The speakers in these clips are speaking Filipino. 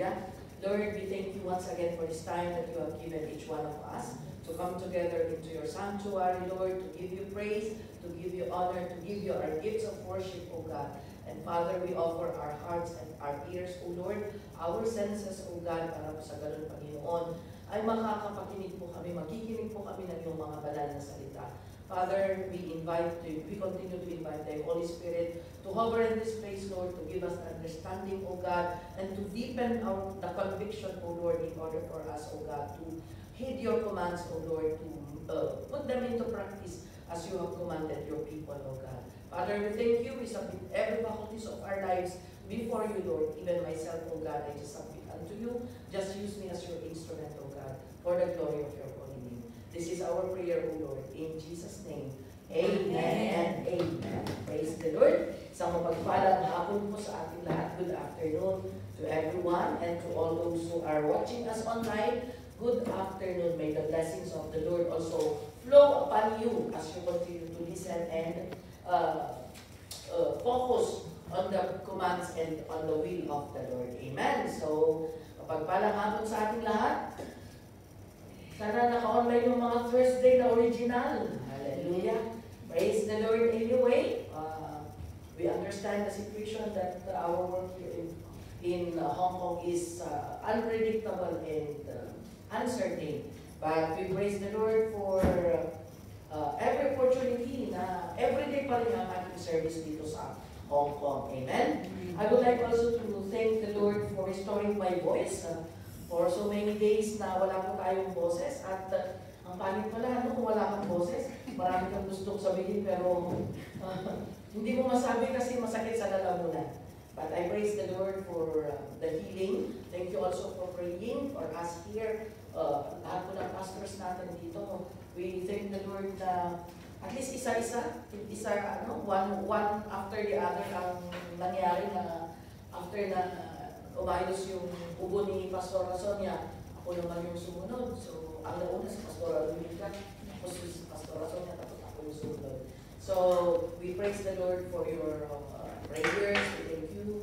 Hallelujah. Lord, we thank you once again for this time that you have given each one of us to come together into your sanctuary, Lord, to give you praise, to give you honor, to give you our gifts of worship, O God. And Father, we offer our hearts and our ears, O Lord, our senses, O God, para po sa ganun, Panginoon, ay makakapakinig po kami, makikinig po kami ng iyong mga banal na salita. Father, we continue to invite the Holy Spirit to hover in this place, Lord, to give us understanding, O God, and to deepen the conviction, O Lord, in order for us, O God, to heed your commands, O Lord, to put them into practice as you have commanded your people, O God. Father, we thank you. We submit every faculties of our lives before you, Lord. Even myself, O God, I just submit unto you. Just use me as your instrument, O God, for the glory of your holy name. This is our prayer, O Lord, in Jesus' name. Amen and amen. Praise the Lord. Isang mapagpalang hapon po sa ating lahat. Good afternoon to everyone and to all those who are watching us online. Good afternoon. May the blessings of the Lord also flow upon you as you continue to listen and focus on the commands and on the will of the Lord. Amen. So, mapagpalang hapon sa ating lahat. Sana naka-online yung mga Thursday na original. Hallelujah. Praise the Lord anyway. We understand the situation that our work here in Hong Kong is unpredictable and uncertain. But we praise the Lord for every opportunity na everyday pa rin ang ating service dito sa Hong Kong. Amen? I would like also to thank the Lord for restoring my voice. For so many days na wala po tayong boses at ang pangit pala, kung wala kang boses, marami kang gustong sabihin pero hindi mo masabi kasi masakit sa lalamunan. But I praise the Lord for the healing. Thank you also for praying for us here. Lahat po ng pastors natin dito, we thank the Lord na at least isa-isa, one after the other ang nangyari na after na umayos yung ubo ni Pastor Sonia, ako naman yung sumunod. So, ang nauna si Pastor Lumica, tapos si Pastor Sonia, tapos ako yung sumunod. So, we praise the Lord for your prayers. We thank you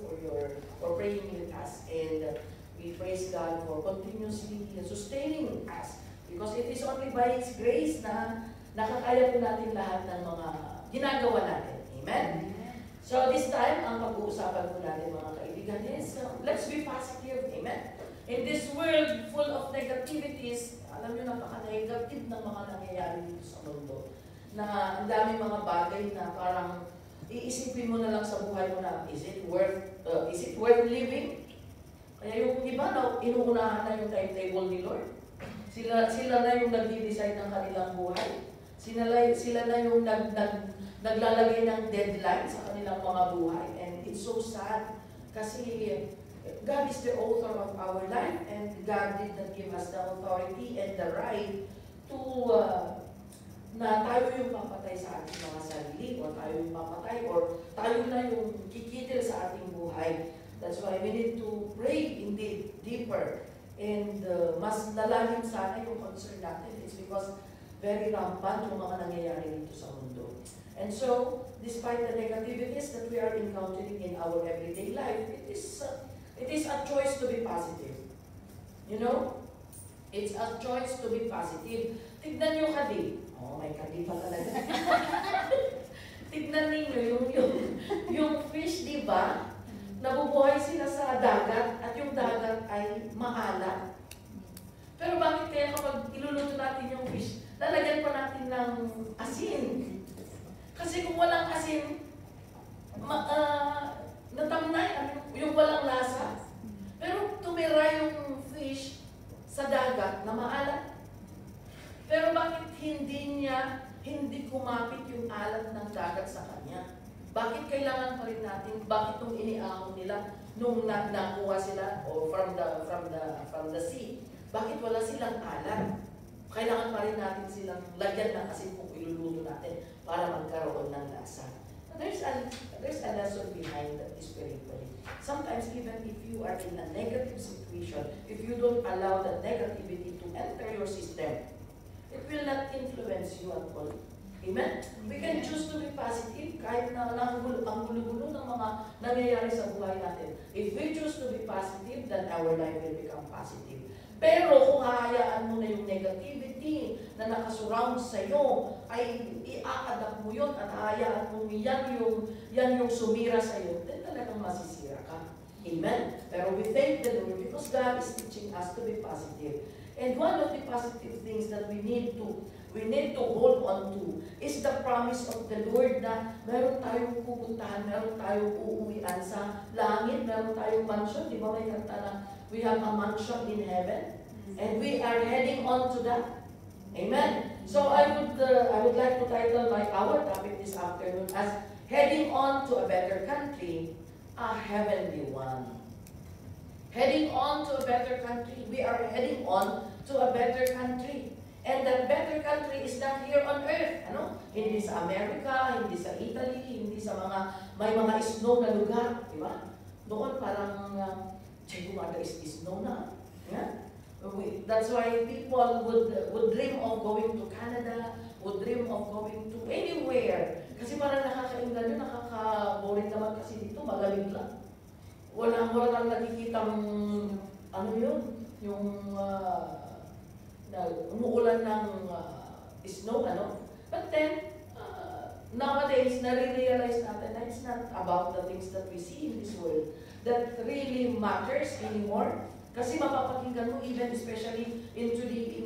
for praying with us. And we praise God for continuously sustaining us. Because it is only by His grace na nakakaya po natin lahat ng mga ginagawa natin. Amen? So, this time, ang pag-uusapan po natin mga kaibigan is, let's be positive. Amen? In this world full of negativities, alam nyo, napaka-negative ng mga nangyayari dito sa mundo. Na ang dami mga bagay na parang iisipin mo na lang sa buhay mo na, is it worth living? Kaya yung iba na, inuunahan na yung timetable ni Lord. Sila na yung nag-decide ng kanilang buhay. Sila na yung naglalagay ng deadline sa kanilang mga buhay. And it's so sad kasi God is the author of our life and God did not give us the authority and the right to na tayo yung papatay sa ating mga sarili o tayo yung papatay or tayo na yung kikitil sa ating buhay. That's why we need to pray indeed deeper and mas nalalim sana yung concern natin. It's because very rampant yung mga nangyayari dito sa mundo. And so, despite the negativities that we are encountering in our everyday life, it is a choice to be positive. You know? It's a choice to be positive. Tignan nyo kadi. Oh, may kadi pa talaga. Tignan ninyo yung fish, di ba? Nabubuhay sila sa dagat at yung dagat ay maalat. Pero bakit kaya kapag iluluto natin yung fish, lalagyan pa natin ng asin? Kasi kung walang asin, natamnay, yung walang lasa. Pero tumira yung fish sa dagat na maalat. Pero bakit hindi kumapit yung alat ng dagat sa kanya? Bakit kailangan pa rin natin, bakit nung iniahon nila, nung nakuha sila o from the sea, bakit wala silang alat? Kailangan pa rin natin silang lagyan ng asin kung iluluto natin para magkaroon ng lasa. There's a lesson behind that spiritually. Sometimes even if you are in a negative situation, if you don't allow that negativity to enter your system, it will not influence you at all. Amen? We can choose to be positive kahit na ang gulo-gulo ng mga nangyayari sa buhay natin. If we choose to be positive, then our life will become positive. Pero kung hahayaan mo na yung negativity na nakasurround sa'yo, ay i-adapt mo yun at hahayaan mo yan yung sumira sa'yo, then talagang masisira ka. Amen? Pero we thank the Lord because God is teaching us to be positive. And one of the positive things that we need to hold on to is the promise of the Lord na meron tayong pupuntahan, meron tayong uuwian sa langit, meron tayong mansion. Di ba may kanta na we have a mansion in heaven? And we are heading on to that. Amen? So I would like to title our topic this afternoon as Heading On to a Better Country, a Heavenly One. Heading on to a better country. We are heading on to a better country. And that better country is not here on earth. Hindi sa Amerika, hindi sa Italy, hindi sa may mga snow na lugar. Diba? Doon parang, kumada is snow na. Yeah? That's why people would dream of going to Canada, would dream of going to anywhere. Kasi parang nakakainggan yun, nakaka-boring naman kasi dito, malamig lang. Wala kang nakikitang, yung umuulan ng snow, But then, nowadays, nare-realize natin na it's not about the things that we see in this world that really matters anymore. Kasi mapapakinggan mo even especially into the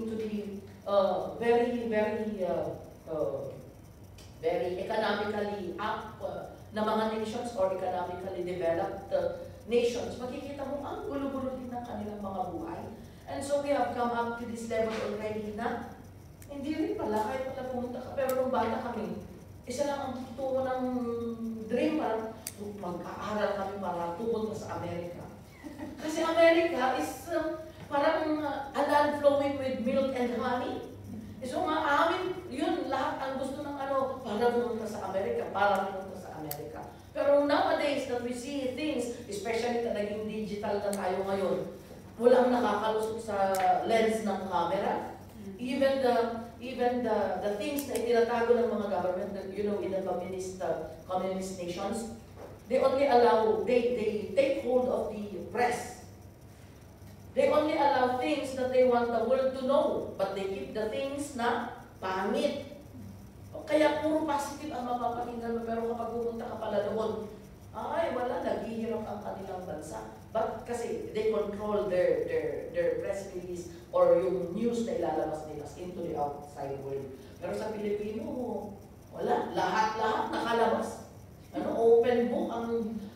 very economically up na mga nations or economically developed nations, makikita mo ang gulo-gulo din ng kanilang mga buhay. And so we have come up to this level already na hindi rin pala, kahit pala pumunta ka, pero nung bata kami, isa lang ang tungo ng dream, parang mag-aaral kami para pupunta sa Amerika. Kasi Amerika is parang a land flowing with milk and honey. So amin, yun, lahat ang gusto ng para pumunta sa Amerika, Pero nowadays that we see things, especially na naging digital na tayo ngayon, walang nakakalusot sa lens ng camera. Even the things na itinatago ng mga government, in the communist nations, they only allow, they take hold of the press. They only allow things that they want the world to know, but they keep the things na pangit. Kaya puro positive ang mapapakinggan mo, pero kapag pupunta ka pala doon, ay wala, naghihirap ang kanilang bansa. But kasi they control their press release or yung news na ilalabas nila into the outside world. Pero sa Pilipino, wala. Lahat nakalabas. Open book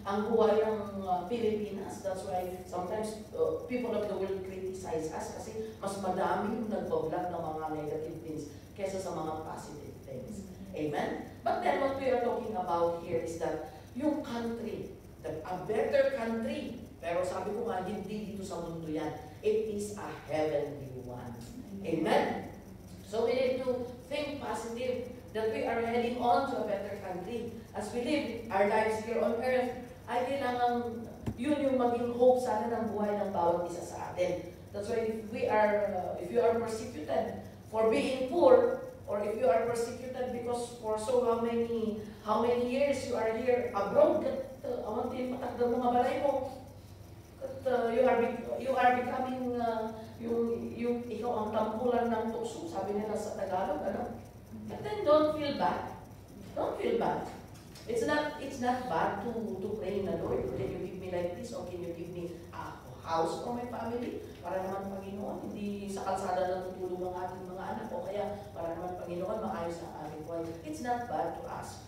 ang buhay ng Pilipinas. That's why sometimes people of the world criticize us kasi mas madami yung nagbablog ng mga negative things kaysa sa mga positive things. Amen? But then what we are talking about here is that yung country, a better country. Pero sabi ko nga, hindi dito sa mundo yan. It is a heavenly one. Amen? So we need to think positive that we are heading on to a better country. As we live our lives here on earth, ay kailangan yun yung maging hope sana ng buhay ng bawat isa sa atin. That's why if you are persecuted for being poor, or if you are persecuted because for how many years you are here abroad, awantin matagdang mga balay mo, you are becoming yung ikaw ang tampulan ng tukso, sabi nila sa Tagalog, But then don't feel bad. Don't feel bad. It's not bad to pray na, Lord, can you give me like this, or can you give me a house for my family? Para naman, Panginoon, hindi sa kalsada natutulog ang ating mga anak, o kaya para naman, Panginoon, maayos ang aming buhay. It's not bad to ask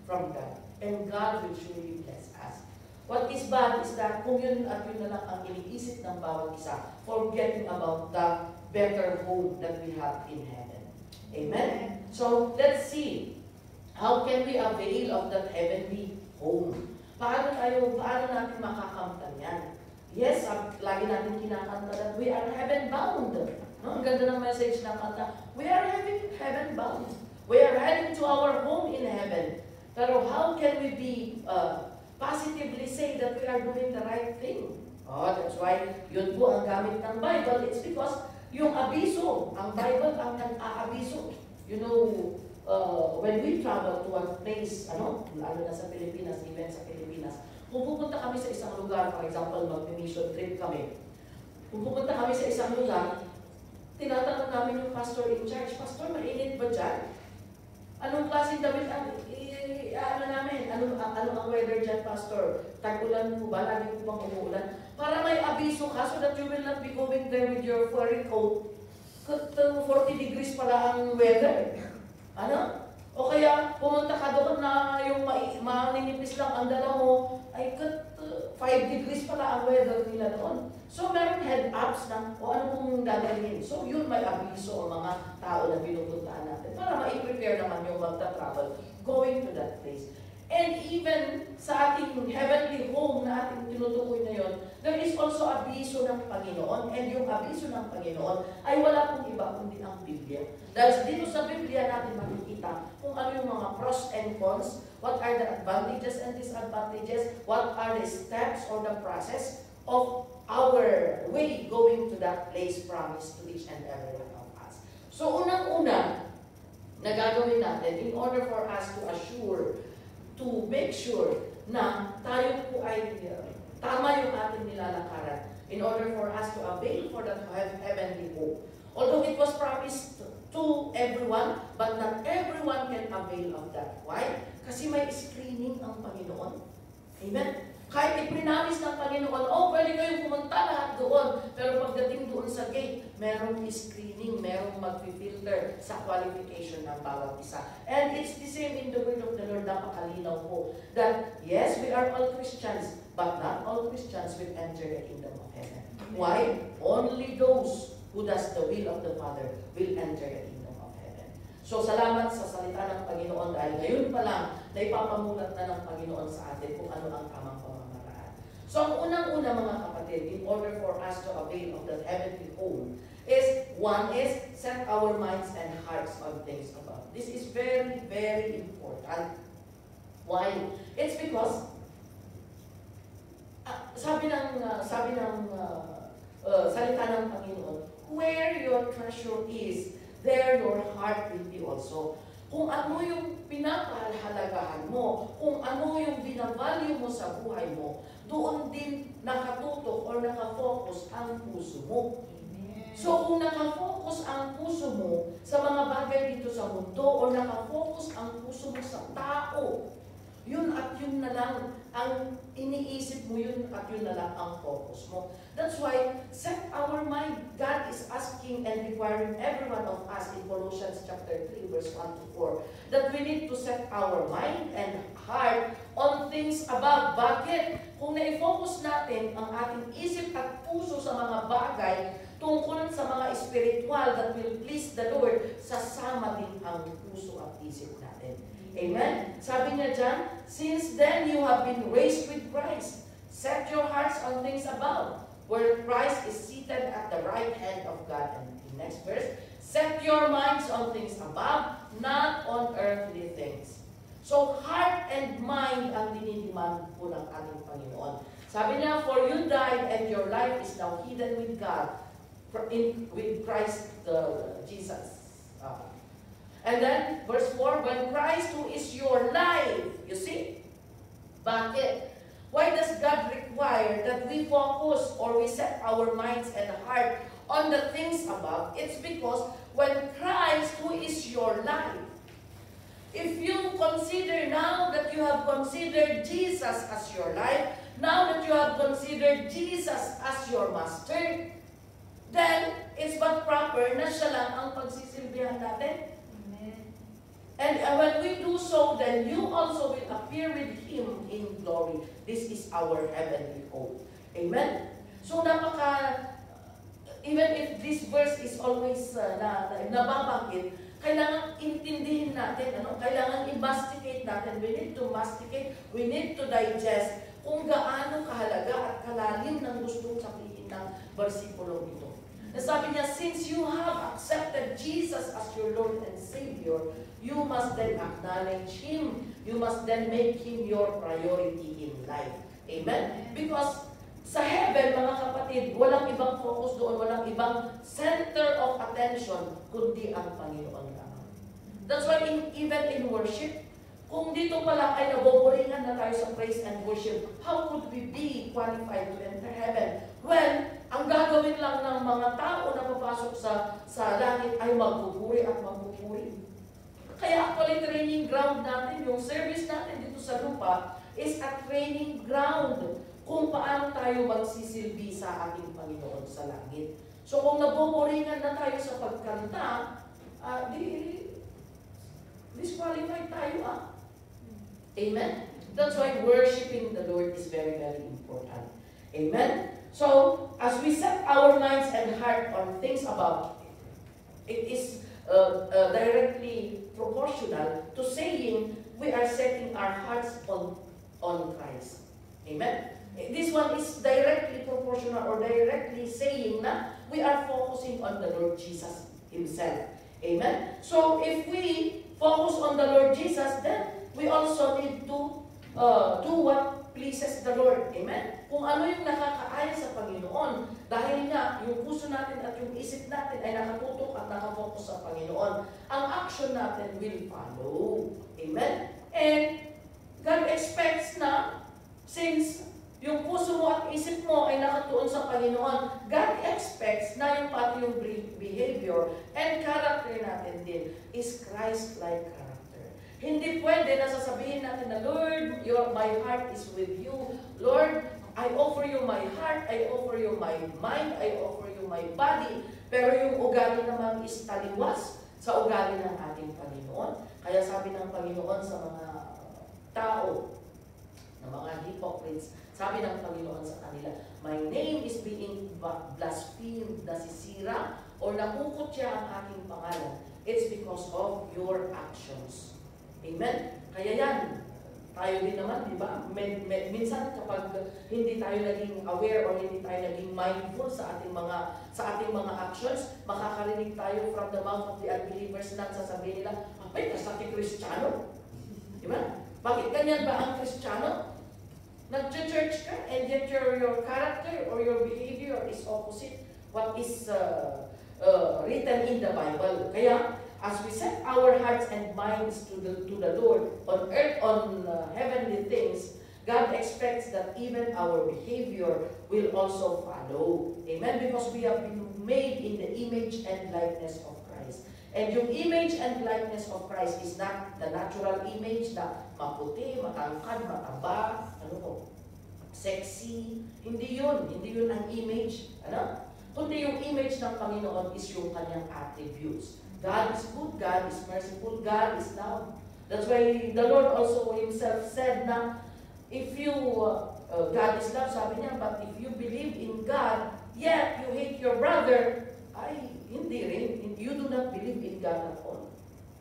from God. And God will surely bless us. What is bad is that kung yun at yun na lang ang iniisip ng bawat isa, forgetting about the better home that we have in heaven. Amen? So, let's see. How can we avail of that heavenly home? Paano natin makakamtan yan? Yes, lagi natin kinakanta that we are heaven-bound. Ang ganda ng message ng kanta. We are heaven-bound. We are heading to our home in heaven. Pero how can we be positively say that we are doing the right thing? That's why yun po ang gamit ng Bible. It's because yung abiso, ang Bible ang nag-aabiso. When we travel to a place, lalo na sa Pilipinas, even sa Pilipinas, Kung pupunta kami sa isang lugar, for example, mag-mission trip kami, kung pupunta kami sa isang lugar, tinatanong namin yung pastor in charge, Pastor, mainit ba dyan? Anong klaseng damit ang ano namin? Ano ang weather dyan, Pastor? Tag-ulan po ba? Lagi po bang umuulan? Para may abiso ka so that you will not be going there with your furry coat. 40 degrees pala ang weather. Ano? O kaya pumunta ka doon na yung maninipis lang ang dala mo, ay 5 degrees pala ang weather nila doon. So meron head-ups na o ano pong dadalhin. So yun may abiso o mga tao na pinupuntaan natin para ma-prepare naman yung magta-travel going to that place. And even sa ating heavenly home na ating tinutukoy na yun, there is also abiso ng Panginoon. And yung abiso ng Panginoon ay wala pong iba kundi ang Biblia. Dahil dito sa Biblia natin makikita kung ano yung mga pros and cons, what are the advantages and disadvantages, what are the steps or the process of our way going to that place promised to each and every one of us. So unang-una na gagawin natin in order for us to make sure na tayo po ay tama yung ating nilalakaran in order for us to avail for that heavenly hope. Although it was promised to everyone, but not everyone can avail of that. Why? Kasi may screening ang Panginoon. Amen? Kahit ipinamis ng Panginoon, pwede kayong pumunta lahat doon. Pero pagdating doon sa gate, merong screening, merong mag-filter sa qualification ng bawat isa. And it's the same in the word of the Lord, napakalinaw po, that yes, we are all Christians, but not all Christians will enter the kingdom of heaven. Why? Only those who does the will of the Father will enter the kingdom of heaven. So salamat sa salita ng Panginoon dahil ngayon pa lang na ipapamulat na ng Panginoon sa atin kung ano ang tamang pamamaraan. So ang unang-una mga kapatid, in order for us to avail of that heavenly home, one is set our minds and hearts on things above. This is very, very important. Why? It's because sabi ng salita ng Panginoon, where your treasure is, there your heart will be also. Kung ano yung pinapahalagahan mo, kung ano yung binavalue mo sa buhay mo, doon din nakatutok or nakafocus ang puso mo. So kung nakafocus ang puso mo sa mga bagay dito sa mundo o nakafocus ang puso mo sa tao, yun at yun na lang ang iniisip mo, yun at yun na lang ang focus mo. That's why, set our mind. God is asking and requiring every one of us in Colossians chapter 3, verse 1 to 4, that we need to set our mind and heart on things above. Bakit? Kung na-focus natin ang ating isip at puso sa mga bagay tungkol sa mga spiritual that will please the Lord, sasama din ang puso at isip natin. Amen? Sabi niya dyan, since then you have been raised with Christ. Set your hearts on things above, where Christ is seated at the right hand of God. And the next verse, set your minds on things above, not on earthly things. So heart and mind ang dinidemand po ng ating Panginoon. Sabi niya, for you died and your life is now hidden with God, with Christ Jesus. And then, verse 4, when Christ who is your life, you see? Bakit? Why does God require that we focus or we set our minds and heart on the things above? It's because when Christ who is your life, if you consider now that you have considered Jesus as your life, now that you have considered Jesus as your master, then it's but proper na siya lang ang pagsisilbihan natin. And when we do so, then you also will appear with Him in glory. This is our heavenly hope. Amen? So even if this verse is always nababanggit, kailangan intindihin natin, kailangan i-masticate natin. We need to masticate, we need to digest kung gaano kahalaga at kalalim ng gustong sabihin ng versikulong ito. Sabi niya, since you have accepted Jesus as your Lord and Savior, you must then acknowledge Him. You must then make Him your priority in life. Amen? Because sa heaven, mga kapatid, walang ibang focus doon, walang ibang center of attention, kundi ang Panginoon lamang. That's why even in worship, Kung dito pa lang ay naboboringan na tayo sa praise and worship, how could we be qualified to enter heaven? Well, ang gagawin lang ng mga tao na papasok sa langit ay magpupuri at magpupuri. Kaya actually training ground natin, yung service natin dito sa lupa is a training ground kung paano tayo magsisilbi sa ating Panginoon sa langit. So kung naboboringan na tayo sa pagkanta, disqualified tayo . Amen? That's why worshiping the Lord is very, very important. Amen? So, as we set our minds and heart on things above, it is directly proportional to saying we are setting our hearts on Christ. Amen? This one is directly proportional or directly saying na we are focusing on the Lord Jesus Himself. Amen? So, if we focus on the Lord Jesus, then we also need to do what pleases the Lord. Amen? Kung ano yung nakakaaya sa Panginoon, dahil nga yung puso natin at yung isip natin ay nakatutok at nakafocus sa Panginoon, ang action natin will follow. Amen? And God expects na, since yung puso mo at isip mo ay nakatuon sa Panginoon, God expects na yung pati yung behavior and character natin din is Christ-like character. Hindi pwede na sasabihin natin na, Lord, my heart is with you. Lord, I offer you my heart, I offer you my mind, I offer you my body. Pero yung ugali naman is taliwas sa ugali ng ating Panginoon. Kaya sabi ng Panginoon sa mga tao, ng mga hypocrites, sabi ng Panginoon sa kanila, my name is being blasphemed, nasisira, or nakukutya ang aking pangalan. It's because of your actions. Amen? Kaya yan, tayo din naman, di ba? Minsan kapag hindi tayo naging aware or hindi tayo naging mindful sa ating mga actions, makakarinig tayo from the mouth of the unbelievers na sasabihin nila, ay, kasati Kristiyano. Di ba? Bakit ganyan ba ang Kristiyano? Nag-church ka and yet your character or your behavior is opposite what is written in the Bible. Kaya, as we set our hearts and minds to the Lord on earth, on heavenly things, God expects that even our behavior will also follow. Amen? Because we have been made in the image and likeness of Christ. And yung image and likeness of Christ is not the natural image na maputi, matangkad, mataba, sexy. Hindi yun. Hindi yun ang image. Kundi yung image ng Panginoon is yung kanyang attributes. God is good, God is merciful, God is love. That's why the Lord also Himself said na, if you, God is love, sabi niya, but if you believe in God, yet you hate your brother, ay, hindi rin. You do not believe in God at all.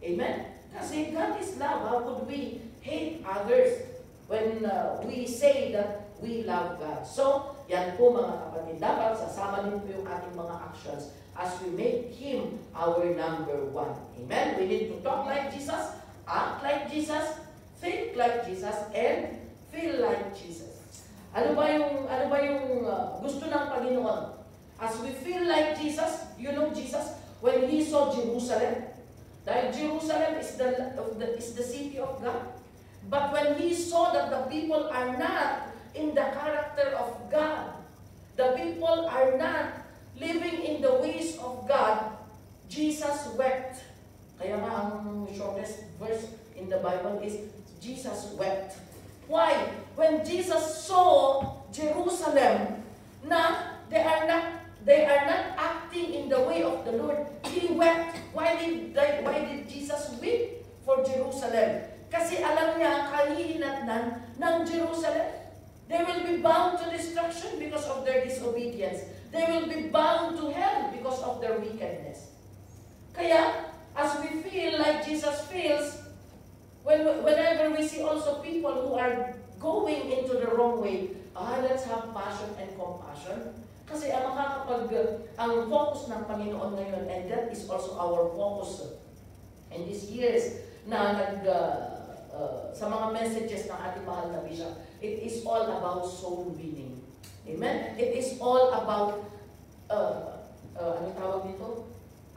Amen? Kasi God is love. How could we hate others when we say that we love God? So, yan po mga kapatid, dapat sasama din po yung ating mga actions as we make Him our number one. Amen? We need to talk like Jesus, act like Jesus, think like Jesus, and feel like Jesus. Ano ba yung gusto ng Panginoon? As we feel like Jesus, you know Jesus, when He saw Jerusalem, dahil Jerusalem is the city of God. But when He saw that the people are not in the character of God, the people are not living in the ways of God, Jesus wept. Kaya nga ang shortest verse in the Bible is Jesus wept. Why? When Jesus saw Jerusalem na they are not acting in the way of the Lord, He wept. Why did Jesus weep for Jerusalem? Kasi alam niya kahihinatnan ng Jerusalem. They will be bound to destruction because of their disobedience. They will be bound to hell because of their wickedness. Kaya, as we feel like Jesus feels, whenever we see also people who are going into the wrong way, let's have passion and compassion. Kasi ang focus ng Panginoon ngayon, and that is also our focus in these years na sa mga messages ng ating mahal na Bishop, it is all about soul winning. Amen? It is all about, ano tawag dito?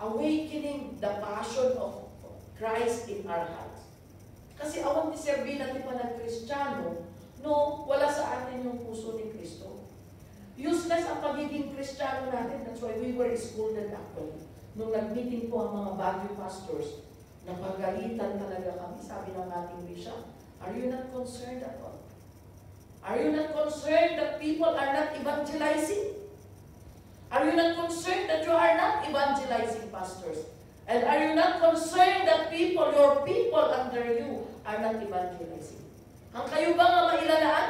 Awakening the passion of Christ in our hearts. Kasi awan ti serbi natin pa ng Kristiyano, no, wala sa atin yung puso ni Kristo. Useless ang pagiging Kristiyano natin. That's why we were scolded actually. Nung nag-meeting po ang mga Baguio pastors, napagalitan talaga kami, sabi ng ating bishop, are you not concerned at all? Are you not concerned that people are not evangelizing? Are you not concerned that you are not evangelizing, pastors? And are you not concerned that people, your people under you, are not evangelizing? Ang kayo ba nga mailalaan?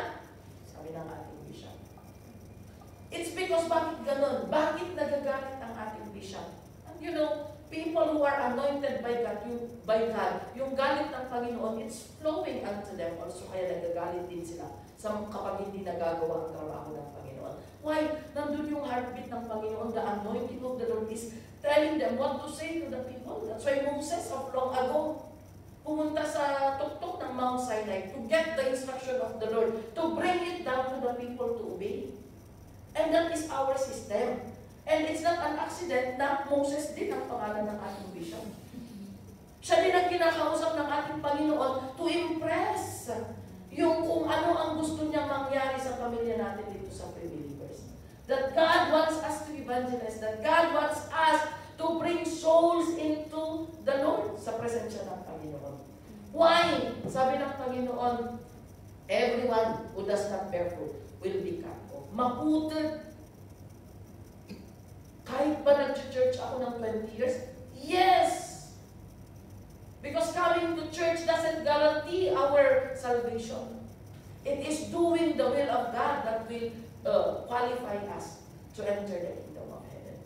Sabi ng ating bishop. It's because bakit ganun? Bakit nagagalit ang ating bishop? And you know, people who are anointed by God, yung galit ng Panginoon, it's flowing unto them also. Kaya nagagalit din sila kapag hindi nagagawa ang trabaho ng Panginoon. Why? Nandun yung heartbeat ng Panginoon. The anointing of the Lord is telling them what to say to the people. That's why Moses of long ago pumunta sa tuktok ng Mount Sinai to get the instruction of the Lord, to bring it down to the people to obey. And that is our system. And it's not an accident na Moses din ang pangalan ng ating bishop. Siya din ang kinakausap ng ating Panginoon to impress yung kung ano ang gusto niyang mangyari sa pamilya natin dito sa pre-believers. That God wants us to evangelize. That God wants us to bring souls into the Lord sa presensya ng Panginoon. Why? Sabi ng Panginoon, everyone who does not bear fruit will be cut off. Maputed. Kahit ba nag-church ako ng 20 years? Yes! Because coming to church doesn't guarantee our salvation. It is doing the will of God that will qualify us to enter the kingdom of heaven.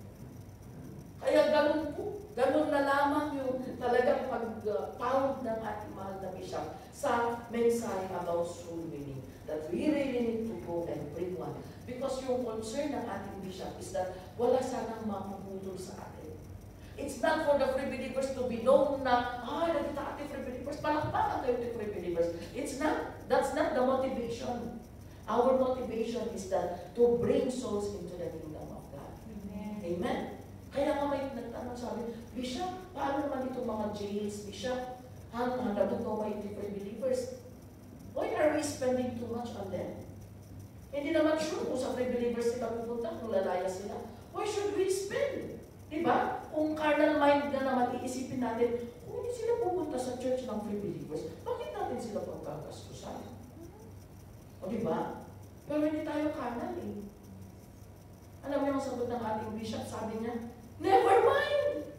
Kaya ganun po. Ganun na lamang yung talagang pag-pound ng ating mahal na bishop sa mensahe about soul winning. That we really need to go and bring one. Because yung concern ng ating bishop is that wala sanang mapuputol sa atin. It's not for the free believers to be known na, nagkita ating free believers, palakpakan tayo yung free believers. It's not. That's not the motivation. Our motivation is that to bring souls into the kingdom of God. Amen. Amen? Kaya nga may nagtanong sabi, Bishop, paano naman itong mga jails, Bishop? Hanggang daw may free believers. Why are we spending too much on them? Hindi naman sure kung sa free believers sila pupunta, kung lalaya sila. Why should we spend? Diba? Kung carnal mind na naman iisipin natin, kung hindi sila pupunta sa church ng free believers, bakit natin sila pagkagastusan? O diba? Pero hindi tayo carnal eh. Alam mo yung sagot ng ating bishop, sabi niya, never mind!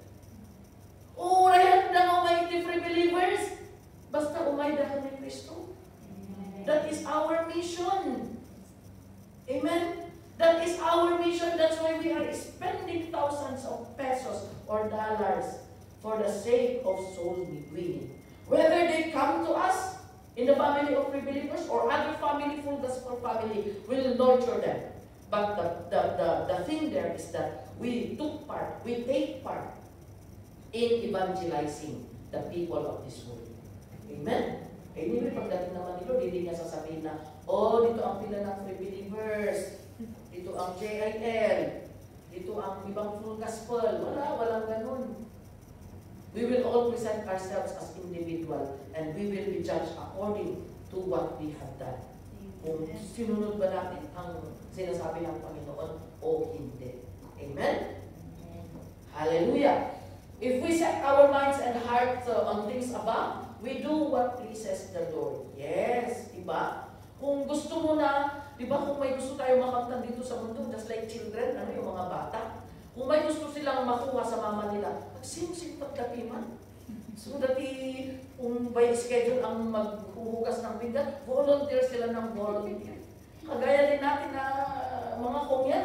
Urayan lang umayti free believers, basta umayda ka ni Kristo. That is our mission. Amen? That is our mission. That's why we are spending thousands of pesos or dollars for the sake of soul winning. Whether they come to us in the family of free believers or other family, full gospel family, will nurture them. But the thing there is that we take part in evangelizing the people of this world. Amen? Anyway, pagdating naman nito, hindi niya sasabihin na, dito ang pila ng free believers, dito ang JIL, dito ang ibang full gospel. Walang ganun. We will all present ourselves as individual and we will be judged according to what we have done. Kung sinunod ba natin ang sinasabi ng Panginoon o hindi. Amen? Hallelujah! If we set our minds and hearts on things above, we do what pleases the Lord. Yes, diba? Kung gusto mo na, diba kung may gusto tayo makamtan dito sa mundo, just like children, yung mga bata, kung may gusto silang makuha sa mama nila, magsimsim pagdapiman. So that kung by schedule ang maghuhugas ng pinggan, volunteer sila ng volunteer. Kagaya din natin na mga kongyan,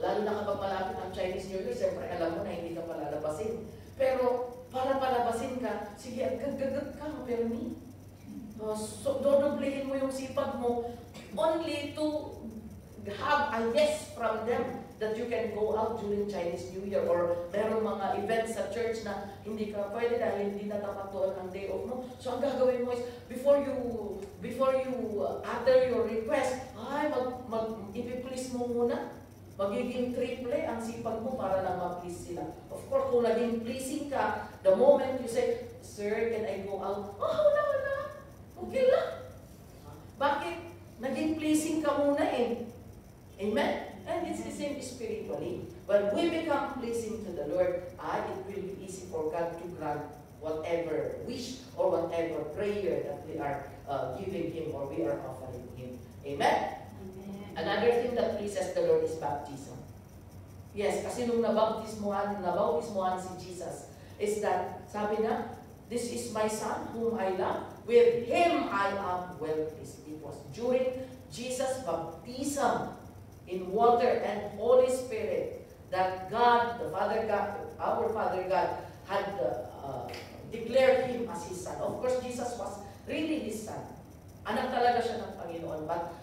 Lalo na kapag malapit ang Chinese New Year, siyempre alam mo na hindi ka palalabasin. Pero para palabasin ka, sige, agad-agad ka, permi. So, dodoblehin mo yung sipag mo only to have a yes from them that you can go out during Chinese New Year or merong mga events sa church na hindi ka pwede dahil hindi natapat doon ang day off mo. So, ang gagawin mo is, before you utter your request, ipiplease mo muna. Magiging triple ang sipag mo para lang ma-please sila. Of course, kung naging pleasing ka, the moment you say, Sir, can I go out? Oh, wala. Okay lang. Bakit? Naging pleasing ka muna eh. Amen? And it's the same spiritually. When we become pleasing to the Lord, it will be easy for God to grant whatever wish or whatever prayer that we are giving Him or we are offering Him. Amen? Amen. Another thing that pleases the Lord is baptism. Yes, kasi nung nabautismuhan si Jesus, is that, sabi na, this is my Son whom I love, with Him I am well pleased. It was during Jesus' baptism in water and Holy Spirit that God, the Father God, our Father God, had declared Him as His Son. Of course, Jesus was really His Son. Anak talaga siya ng Panginoon, but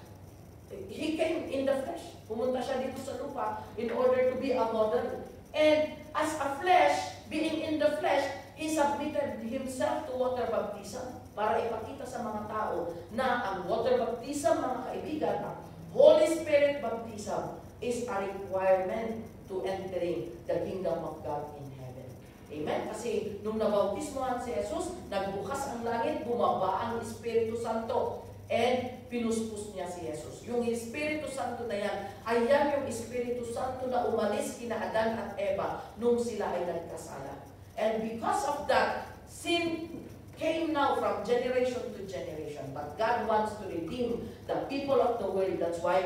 He came in the flesh. Pumunta siya dito sa lupa in order to be a model. And as a flesh, being in the flesh, He submitted Himself to water baptism para ipakita sa mga tao na ang water baptism, mga kaibigan, ang Holy Spirit baptism is a requirement to entering the kingdom of God in heaven. Amen? Kasi nung nabautismohan si Jesus, nagbukas ang langit, bumaba ang Espiritu Santo, and pinuspos niya si Jesus. Yung Espiritu Santo na yan, ayan yung Espiritu Santo na umalis kina Adan at Eva nung sila ay nagkasala. And because of that, sin came now from generation to generation. But God wants to redeem the people of the world. That's why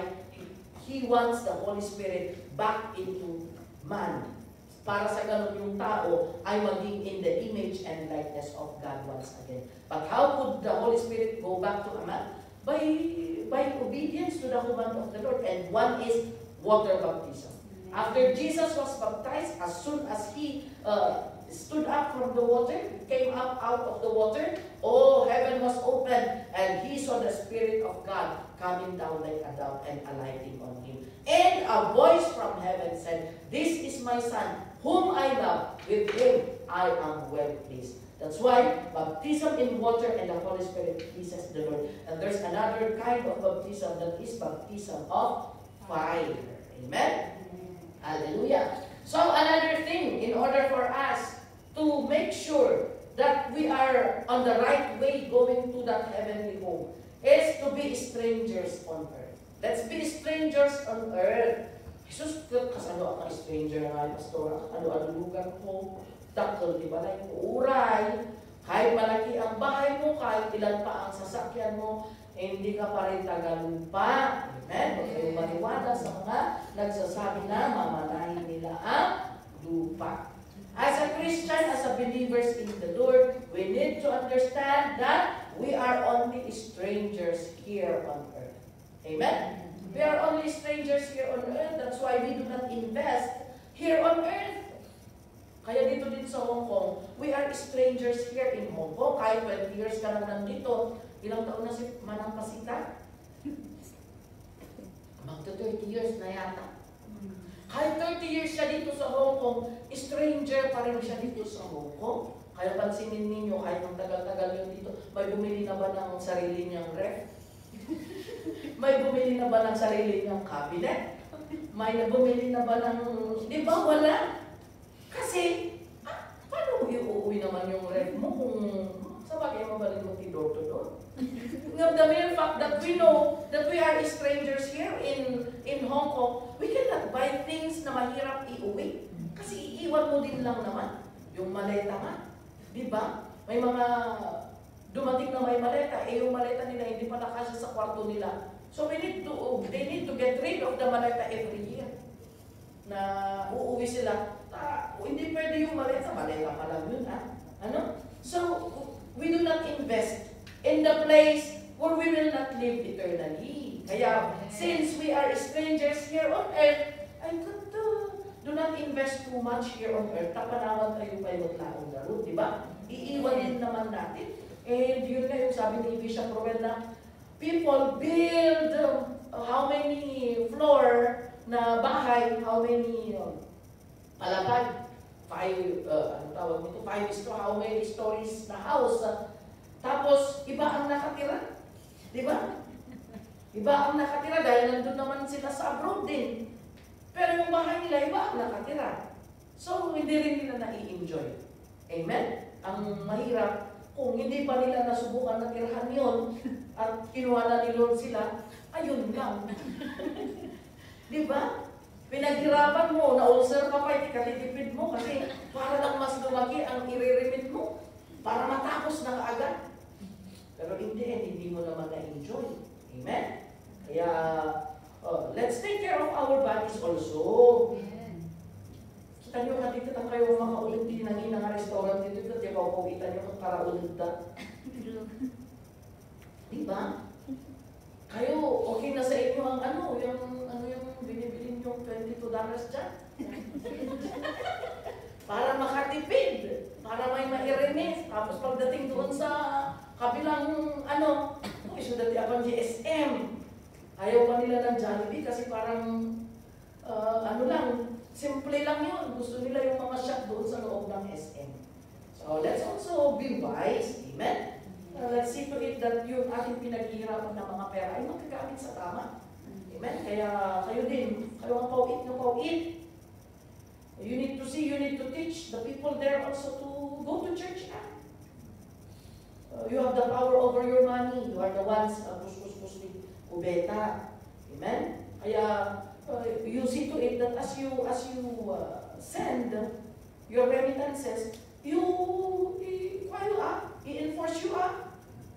He wants the Holy Spirit back into man. Para sa ganun yung tao ay maging in the image and likeness of God once again. But how could the Holy Spirit go back to a man? By obedience to the command of the Lord. And one is water baptism. After Jesus was baptized, as soon as He stood up from the water, came up out of the water, heaven was opened, and He saw the Spirit of God coming down like a dove and alighting on Him. And a voice from heaven said, "This is my Son, whom I love. With Him I am well pleased." That's why baptism in water and the Holy Spirit pleases the Lord. And there's another kind of baptism, that is baptism of fire. Amen? Hallelujah. So another thing, in order for us to make sure that we are on the right way going to that heavenly home, is to be strangers on earth. Let's be strangers on earth. Jesus, kasano ang stranger nga, pastor, ano-ano lugar ko, dakol, di ba na yung uray, kahit malaki ang bahay mo, kahit ilan pa ang sasakyan mo, hindi ka pa rin tagalupa. Amen? Huwag kayong maniwala sa mga nagsasabi na mamanahin nila ang lupa. As a Christian, as a believers in the Lord, we need to understand that we are only strangers here on earth. Amen? We are only strangers here on earth. That's why we do not invest here on earth. Kaya dito din sa Hong Kong, we are strangers here in Hong Kong. Kahit 20 years ka lang nandito, ilang taon na si Manang Pasita? Magto 30 years na yata. Kahit 30 years siya dito sa Hong Kong, stranger pa rin siya dito sa Hong Kong. Kaya pansinin ninyo, kahit ang tagal-tagal yun dito, may bumili na ba ng sarili niyang ref? May bumili na ba ng sarili niyang cabinet? May bumili na ba ng... Di ba wala? Kasi, paano iuuwi naman yung ref mo kung sa bagay mabalik mo tidor to door? The mere fact that we know that we are strangers here in Hong Kong, we cannot buy things na mahirap iuwi. Kasi iiwan mo din lang naman yung maleta nga. Di ba? May mga dumating na may maleta, yung maleta nila hindi pa nakasya sa kwarto nila. So they need to get rid of the maleta every year. Na uuwi sila, hindi pwede yung maleta pa lang yun, ha? Ano? So, we do not invest in the place where we will not live eternally. Kaya, since we are strangers here on earth, do not invest too much here on earth. Tapanawan tayo pa yung laong laro, di ba? Iiwan din naman natin. And yun nga yung sabi ni Bishop Rowell na, people build how many floor na bahay, how many palapag, how many stories na house. Tapos, iba ang nakatira. Di ba? Iba ang nakatira dahil nandun naman sila sa abroad din. Pero yung bahay nila, iba ang nakatira. So, hindi rin nila nai-enjoy. Amen? Ang mahirap, kung hindi pa nila nasubukan na tirahan yun, at kinuha na ni Lord sila, ayun lang. Di ba? Pinaghirapan mo, na-ulcer ka pa, ikatitipid mo kasi para lang mas lumaki ang i-remit mo, para matapos na kaagad. Pero hindi mo naman na-enjoy. Amen? Kaya, let's take care of our bodies also. Kita nyo ka dito na kayo makaulit din ng inang restaurant dito, at yung kita nyo kung karaulit na. Diba? Kayo, okay na sa inyo ang yung binibili nyo $22 dyan? Para makatipid, para may mairinis. Tapos pagdating doon sa kabilang gusto dati akong GSM. Ayaw pa nila ng Jollibee kasi parang lang, simple lang yun. Gusto nila yung mga shop doon sa loob ng SM. So let's also be wise. Amen? Let's see to it that yung ating pinaghihirapan ng mga pera ay magkagamit sa tama. Amen? Kaya kayo din, kayo ang pauit. You need to see, you need to teach the people there also to go to church. You have the power over your money. You are the ones kuskus ni kubeta. Amen? Kaya you see to it that as you send your remittances, i-enforce you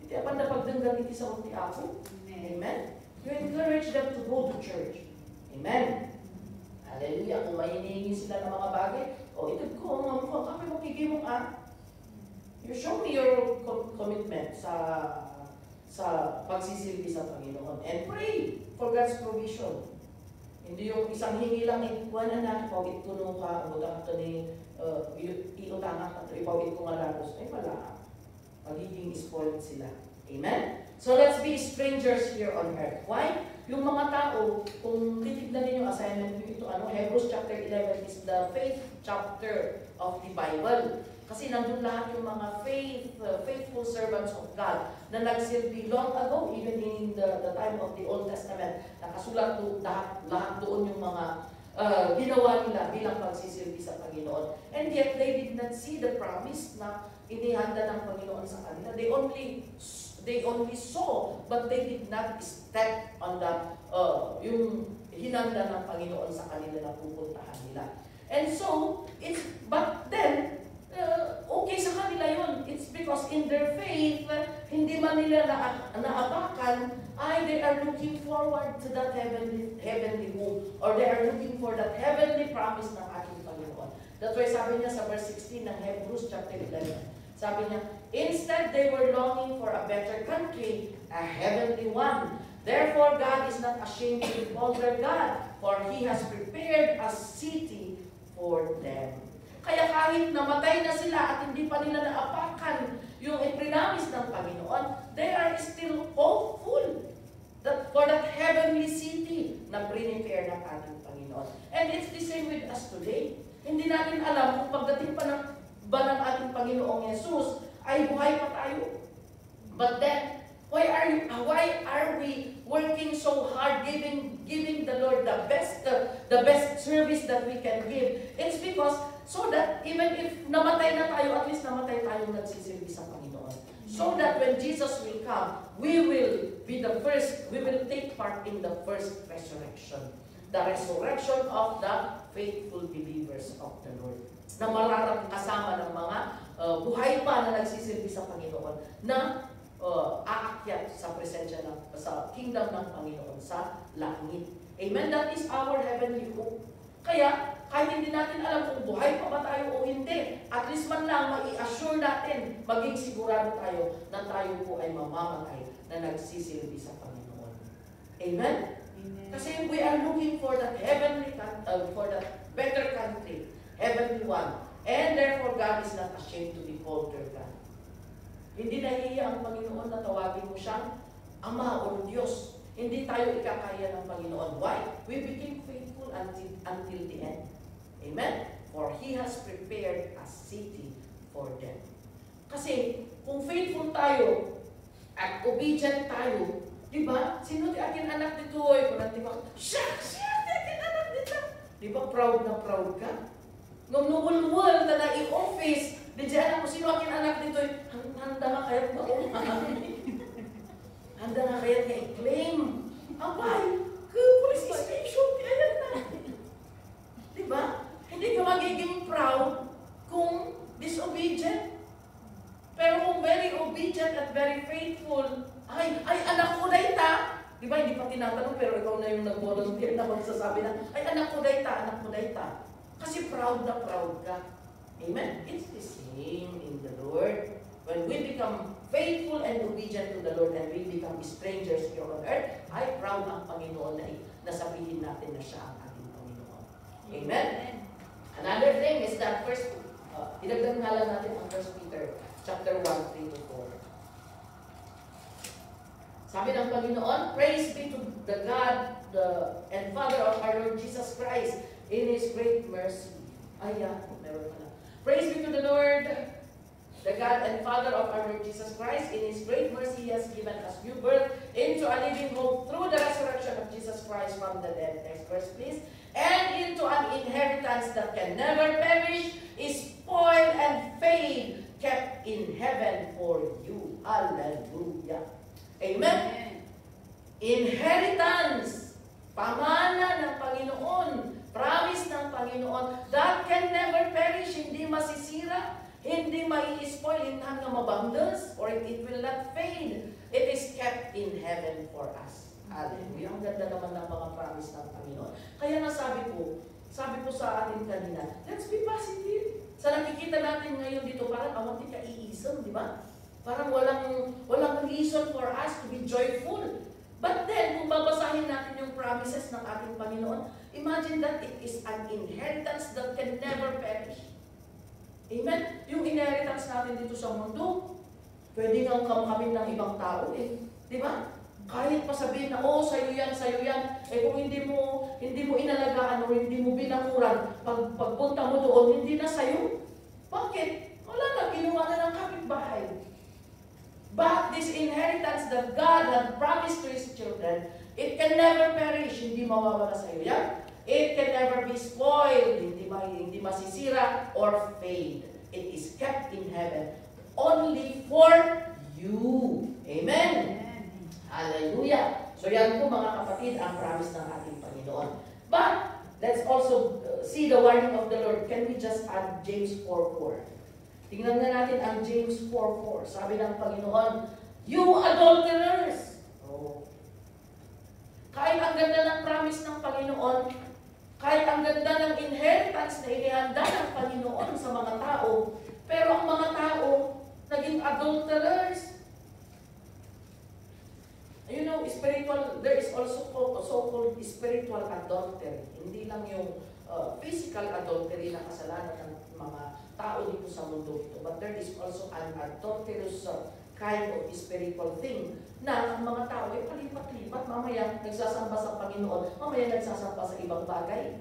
iti apan na pagdenggan iti sa unti ako. Amen? You encourage them to go to church. Amen? Hallelujah. Kung may hinihingi sila ng mga bagay, ito ko, kami makikimong you show me your commitment sa pagsisilbi sa Panginoon. And pray for God's provision. Hindi yung isang hingi lang, wala na, ipawit ko nung ka, magkakot ito ni iutangak, ipawit ko nga laros. Ay wala. Magiging spoiled sila. Amen? So let's be strangers here on earth. Why? Yung mga tao, kung titignan ninyo assignment nyo ito, Hebrews chapter 11 is the faith chapter of the Bible. Kasi nandun lahat yung mga faithful servants of God na nagsilbi long ago, even in the time of the Old Testament. Nakasulat lahat doon yung mga ginawa nila bilang pagsisilbi sa Panginoon. And yet, they did not see the promise na inihanda ng Panginoon sa kanila. They only saw, but they did not step on yung hinanda ng Panginoon sa kanila na pupuntahan nila. And so, but then, okay sa kanila yun. It's because in their faith, hindi man nila naabakan, they are looking forward to that heavenly home, or they are looking for that heavenly promise ng ating Panginoon. That's why sabi niya sa verse 16 ng Hebrews chapter 11, sabi niya, instead they were longing for a better country, a heavenly one. Therefore God is not ashamed to be called their God, for He has prepared a city for them. Kaya kahit namatay na sila at hindi pa nila naapakan yung iprinamis ng Panginoon, they are still hopeful for that heavenly city na prepare ng ating Panginoon. And it's the same with us today. Hindi natin alam kung pagdating pa ng ating Panginoong Jesus ay buhay pa tayo. But then, why are we working so hard, giving the Lord the best service that we can give? It's because so that even if namatay na tayo, at least namatay tayong nagsisilbi sa Panginoon. So that when Jesus will come, we will take part in the first resurrection. The resurrection of the faithful believers of the Lord. Na mararang kasama ng mga buhay pa na nagsisilbi sa Panginoon na aakyat sa presensya sa kingdom ng Panginoon sa langit. Amen? That is our heavenly hope. Kaya, kahit hindi natin alam kung buhay pa ba tayo o hindi, at least man lang mai-assure natin, maging sigurado tayo na tayo po ay mamamatay na nagsisilbi sa Panginoon. Amen? Amen. Kasi we are looking for that for that better country, heavenly one. And therefore, God is not ashamed to be called their God. Hindi nahihiya ang Panginoon na tawagin mo siyang Ama o Diyos. Hindi tayo ikakaya ng Panginoon. Why? We became faithful until the end. Amen? For He has prepared a city for them. Kasi, kung faithful tayo at obedient tayo, di ba? Sino di akin anak dito? Kung natin ba, siya di akin anak dito. Di ba proud na proud ka? Nung nuwal-wal na i-office, Diyan ako, sino aking anak dito? Handa nga kayo ba? Handa nga kayo i-claim. Abay, police station, ayan na. Diba? Hindi ka magiging proud kung disobedient. Pero kung very obedient at very faithful, ay, anak ko dayta. Diba, hindi pa tinatanong, pero ikaw na yung nag-volunteer na magsasabi na, ay, anak ko dayta. Kasi proud na proud ka. Amen? It's the same in the Lord. When we become faithful and obedient to the Lord and we become strangers here on earth, ay, proud ang Panginoon na sabihin natin na siya ang ating Panginoon. Amen? Another thing is that idagdag nga lang natin ang 1 Peter chapter 1, 3-4. Sabi ng Panginoon, praise be to the God and Father of our Lord Jesus Christ in His great mercy. Meron pala. Praise be to the Lord, the God and Father of our Lord Jesus Christ. In His great mercy, He has given us new birth into a living hope through the resurrection of Jesus Christ from the dead. Next verse, please. And into an inheritance that can never perish, is spoil and fade, kept in heaven for you. Hallelujah. Amen? Inheritance, pamana ng Panginoon, promise ng Panginoon, that can never perish, hindi masisira, hindi mai-spoil, hindi hanggang mabanggas, or it will not fade. It is kept in heaven for us. Hallelujah. Ang ganda naman ng mga promise ng Panginoon. Kaya nga sabi ko sa atin kanina, let's be positive. Sa nakikita natin ngayon dito, parang awanti ka-iisang, di ba? Parang walang reason for us to be joyful. But then, kung babasahin natin yung promises ng ating Panginoon, imagine that it is an inheritance that can never perish. Amen? Yung inheritance natin dito sa mundo, pwede nga kami ng ibang tao Di ba? Kahit pa sabihin na, sa'yo yan. Kung hindi mo inalagaan o hindi mo binakuran, pagpunta mo doon, hindi na sa'yo. Bakit? Wala na, ginawa na ng kapitbahay. But this inheritance that God had promised to His children, it can never perish, hindi mawawala sa iyo yan. It can never be spoiled, hindi masisira or fade. It is kept in heaven only for you. Amen? Hallelujah. So yan po mga kapatid, ang promise ng ating Panginoon. But, let's also see the warning of the Lord. Can we just add James 4:4? Tingnan na natin ang James 4:4. Sabi ng Panginoon, you adulterers! Kahit ang ganda ng promise ng Panginoon, kahit ang ganda ng inheritance na inihanda ng Panginoon sa mga tao, pero ang mga tao naging adulterers. You know, there is also so-called spiritual adultery. Hindi lang yung physical adultery na kasalanan ng mga tao dito sa mundo ito. But there is also an adulterous kind of spiritual thing na ang mga tao ay palipat-lipat. Mamaya nagsasamba sa Panginoon, mamaya nagsasamba sa ibang bagay.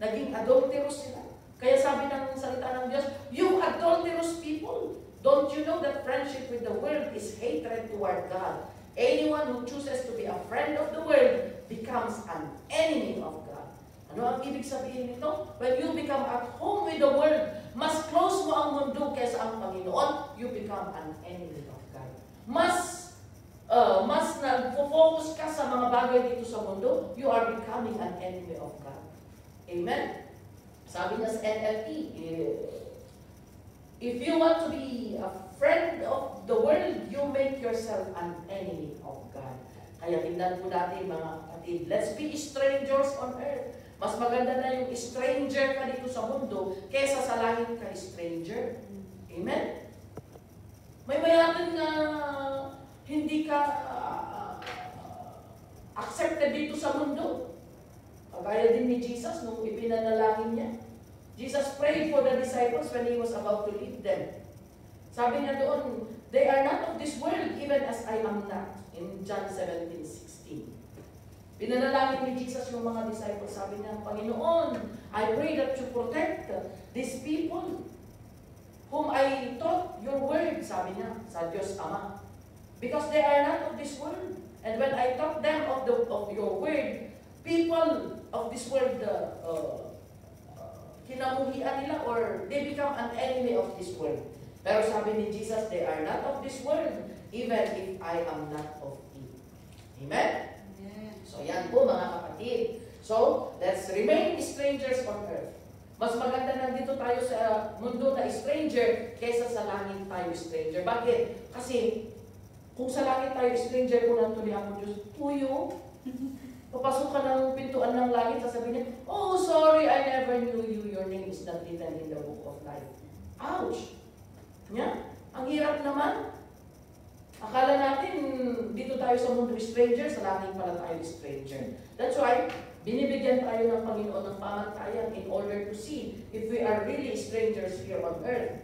Naging adulterous sila. Kaya sabi ng salita ng Diyos, you adulterous people, don't you know that friendship with the world is hatred toward God? Anyone who chooses to be a friend of the world becomes an enemy of God. Ano ang ibig sabihin nito? When you become at home with the world, mas close mo ang mundo kaysa ang Panginoon, you become an enemy of God. Mas nag-focus ka sa mga bagay dito sa mundo, you are becoming an enemy of God. Amen? Sabi niya sa NLT, if you want to be a friend of the world, you make yourself an enemy of God. Kaya tingnan po natin mga kapatid, let's be strangers on earth. Mas maganda na yung stranger ka dito sa mundo kaysa sa langit ka stranger. Amen? May mayaman na hindi ka accepted dito sa mundo. Kagaya din ni Jesus nung ipinanalangin niya. Jesus prayed for the disciples when He was about to leave them. Sabi niya doon, they are not of this world even as I am not. In John 17:16. Pinanalangin ni Jesus yung mga disciples. Sabi niya, Panginoon, I pray that you protect these people whom I taught your word, sabi niya, sa Diyos Ama. Because they are not of this world. And when I taught them of your word, people of this world, kinabuhian nila or they become an enemy of this world. Pero sabi ni Jesus, they are not of this world, even if I am not of it. Amen? So yan po mga kapatid. So, let's remain strangers on earth. Mas maganda nandito tayo sa mundo na stranger kaysa sa langit tayo stranger. Bakit? Kasi kung sa langit tayo stranger, kung nantuloy ako Diyos, tuyo, papasok ka ng pintuan ng langit, sasabihin niya, oh, sorry, I never knew you. Your name is not written in the book of life. Ouch! Yeah? Ang hirap naman. Akala natin, dito tayo sa mundo stranger, sa langit pala tayo stranger. That's why, binibigyan tayo ng Panginoon ng pamantayan in order to see if we are really strangers here on earth.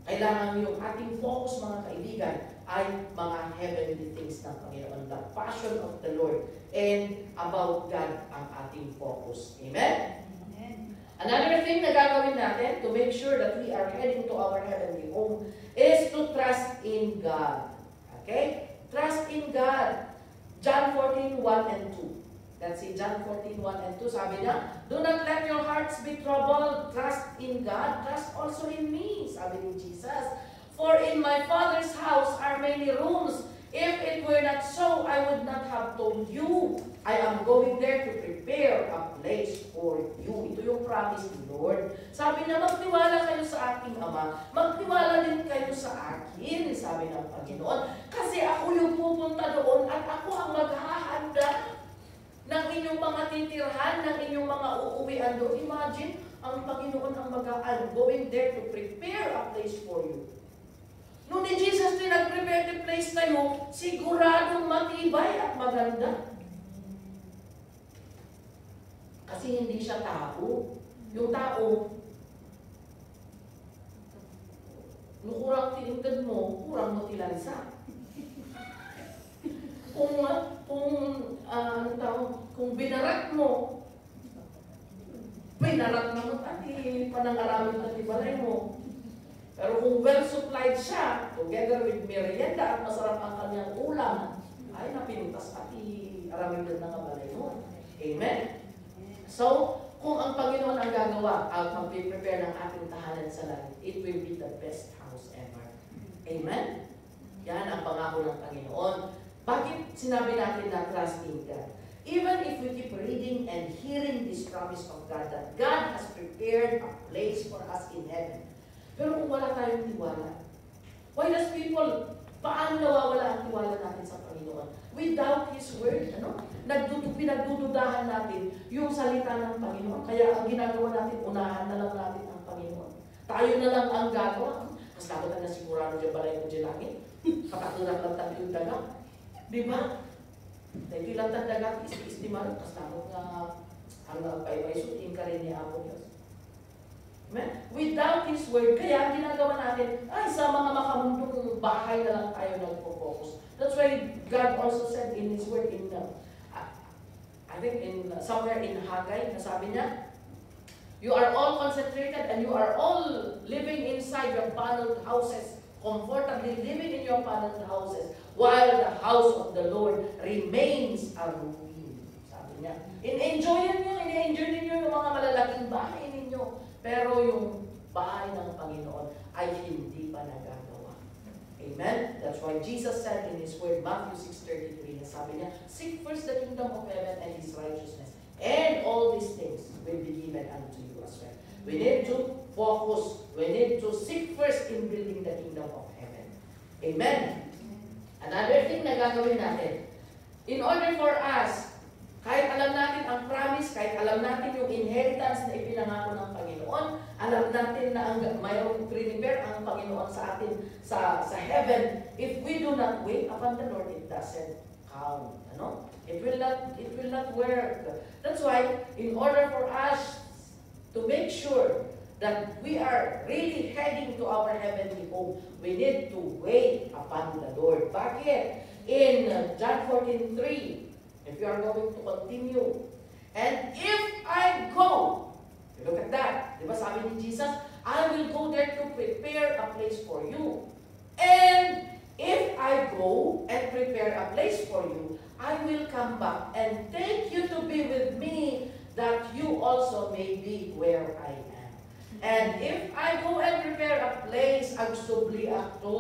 Kailangan yung ating focus, mga kaibigan, ay mga heavenly things ng Panginoon, the passion of the Lord, and about God ang ating focus. Amen? Amen. Another thing na gagawin natin to make sure that we are heading to our heavenly home is to trust in God. Okay? Trust in God. John 14:1 and 2. That's in John 14:1 and 2. Sabi niya, do not let your hearts be troubled. Trust in God. Trust also in me. Sabi ni Jesus. For in my Father's house are many rooms. If it were not so, I would not have told you. I am going there to prepare a place for you. Ito yung promise ni Lord. Sabi niya, magtiwala kayo sa aking Ama. Magtiwala din kayo sa akin, sabi ng Panginoon. Kasi ako yung pupunta doon at ako ang maghahanda ng inyong mga titirhan, ng inyong mga uuwian doon. Imagine, ang Panginoon ang I'm going there to prepare a place for you. Nung ni Jesus din nag-prepare the place tayo, siguradong matibay at maganda. Kasi hindi siya tao. Yung tao, nung kurang tinintad mo, kurang mo tilansa. Kung binarat mo, binarat mo pati panangaramin at ibalay mo. Pero kung well-supplied siya, together with merienda at masarap ang kanyang ulam, ay napintas pati aramin din ng kabalay mo. Amen? So, kung ang Panginoon ang gagawa at mag-prepare ng ating tahanan sa langit, it will be the best house ever. Amen? Yan ang pangako ng Panginoon. Bakit sinabi natin na trusting God? Even if we keep reading and hearing this promise of God, that God has prepared a place for us in heaven. Pero kung wala tayong tiwala, why does people, paano nawawala ang tiwala natin sa Panginoon? Without His Word, pinagdududahan natin yung salita ng Panginoon. Kaya ang ginagawa natin, unahan na lang natin ang Panginoon. Tayo na lang ang gagawa. Kasi dapat na sigurado dyan balay ko dyan langit. Kapatulang lang tayo yung daga. Diba? Dahil ilang tandagat, istiman, kasi dapat nga ang paipaisutin ka rin ni Apo Diyos. Amen? Without His Word, kaya ginagawa natin, ay sa mga makamundong bahay na lang tayo nagpo-focus. That's why God also said in His Word, I think somewhere in Haggai, nasabi niya, you are all concentrated and you are all living inside your paneled houses, comfortably living in your paneled houses, while the house of the Lord remains a ruin. Sabi niya, in-enjoy ninyo yung mga malalaking bahay ninyo. Pero yung bahay ng Panginoon ay hindi pa nagagawa. Amen? That's why Jesus said in His Word, Matthew 6:33, na sabi niya, seek first the kingdom of heaven and His righteousness, and all these things will be given unto you as well. We need to focus. We need to seek first in building the kingdom of heaven. Amen? Another thing na gagawin natin, in order for us, kahit alam natin ang promise, kahit alam natin yung inheritance na ipinangako ng Panginoon, alam natin na mayroong prepare ang Panginoon sa atin sa heaven, if we do not wait upon the Lord, it doesn't count. Ano? It will not work. That's why, in order for us to make sure that we are really heading to our heavenly home, we need to wait upon the Lord. Bakit? In John 14:3, if you are going to continue, and if I go, look at that. Diba sabi ni Jesus, I will go there to prepare a place for you. And if I go and prepare a place for you, I will come back and take you to be with me, that you also may be where I am. And if I go and prepare a place, agsubli ako.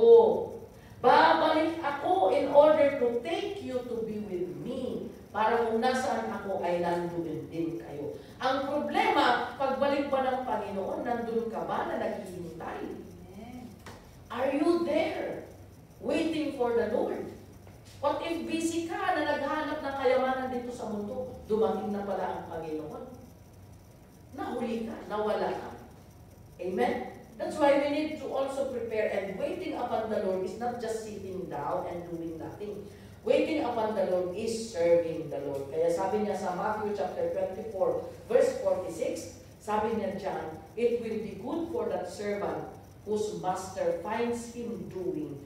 Babalik ako in order to take you to be with me. Para kung nasaan ako ay nandun din kayo. Ang problema, pagbalik ba ng Panginoon, nandun ka ba na naghihintay? Are you there? Waiting for the Lord? What if busy ka na naghanap ng kayamanan dito sa mundo? Dumating na pala ang Panginoon. Nahuli ka, nawala ka. Amen? That's why we need to also prepare, and waiting upon the Lord is not just sitting down and doing nothing. Waiting upon the Lord is serving the Lord. Kaya sabi niya sa Matthew chapter 24, verse 46, sabi niya dyan, it will be good for that servant whose master finds him doing